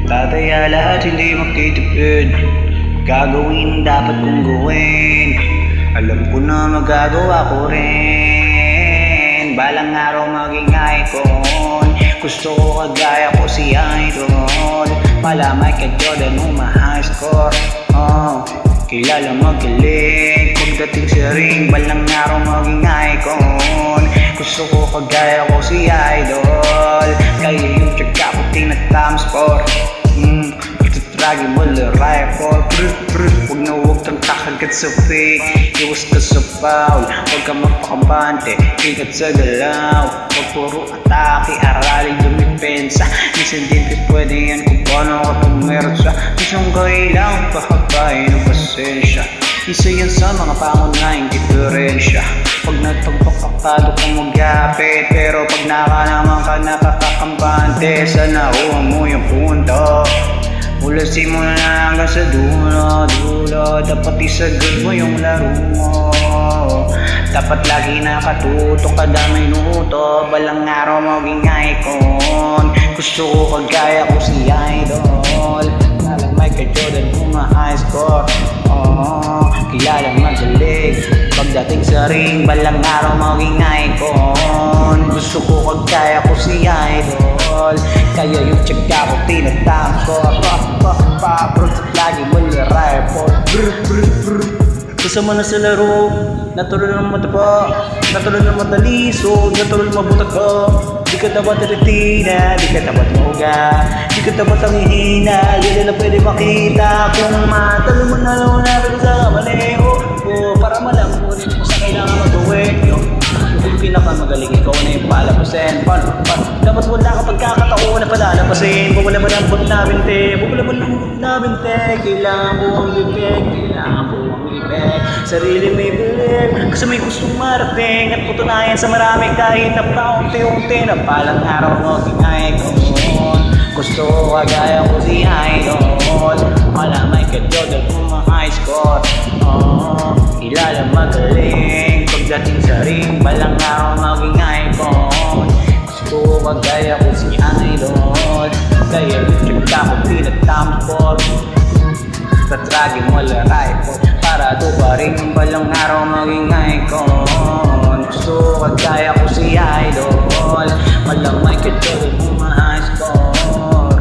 Tataya lahat hindi magtitipid. Gagawin dapat kong gawin. Alam ko na magagawa ko rin. Balang araw maging icon. Gusto ko kagaya ko si Idol. Malamay ka Jordan mo ma-high score. Kilala magaling. Pagdating sa ring, balang araw maging icon. Gusto ko kagaya ko si Idol. Kaya yung tsaga ko tinatama score. Lagi mo rifle. Huwag na huwag kang kakagat sa fake. Iwas ka sa foul. Huwag ka magpakabante. Ikat sa galaw. Huwag puro atake. Aralin dumipensa. Minsan din pwede yan kung paano kapag meron siya. Isang kailangan pahabain ng pasensya. Isa yan sa mga pangunahing diferensya. Pag nagpagpakakado kang magyapit. Pero pag naka naman ka nakakakambante. Sana nakuha mo yung punto. Mula simula hanggang sa dulo. Dapat isagad mo yung laro mo. Dapat lagi nakatutok kada minuto. Balang araw maging icon. Gusto ko kagaya ko si Idol. Nalang Michael Jordan kung ma-high score. Kilalang magaling. Pagdating sa ring, balang araw maging icon. Gusto ko kagaya ko si Idol. Kaya yung tsaga ko tinatama ko. Lagi mo rifle. Kasama na sa laro. Natural ng mataba. Natural ng mataliso. Natural mabutak ka. Di ka dapat retina. Di ka dapat mahuga. Di ka dapat ang hihina. Di na pwede makita. Kung matalo mo na lang natin sa maneho. Para malamunin mo sa kailangan magawin. Yung pinakamagaling, ikaw na yung palapasin. Dapat wala ka pagkakataon na palalapasin. Bumulaban ang bot na binte. Bumulaban ang bot na binte. Kailangan buong bibig. Kailangan buong bibig. Sarili may bilib. Kasi may gustong marating. At putunayan sa marami kahit na paunti-unti. Na palang araw mo icon. Gusto ko kagaya ko si Idol. Malamay ka Jordan kung ma-high score. Kilala magaling. Pagdating sa ring, balang araw maging icon. Gusto ko kagaya ko si Idol. Kaya yung tsaga ko tinatama score. Tatragin mo rifle. Para tuparin yung balang araw maging icon. Gusto ko kagaya ko si Idol. Malamay ka Jordan kung ma-high score.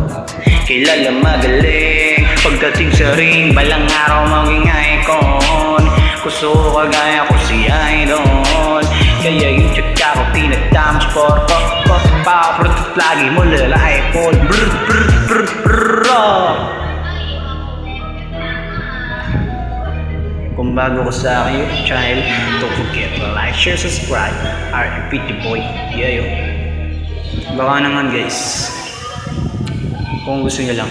Kilala magaling. Pagdating sa ring, balang araw maging icon. Gusto ko kagaya ko si Idol. Kaya yung tsaga ko tinatama score. Lagi mo rifle. Kung bago ko sa aking YouTube channel, don't forget to like, share, subscribe. RMPT Boy. Baka naman guys, kung gusto nyo lang.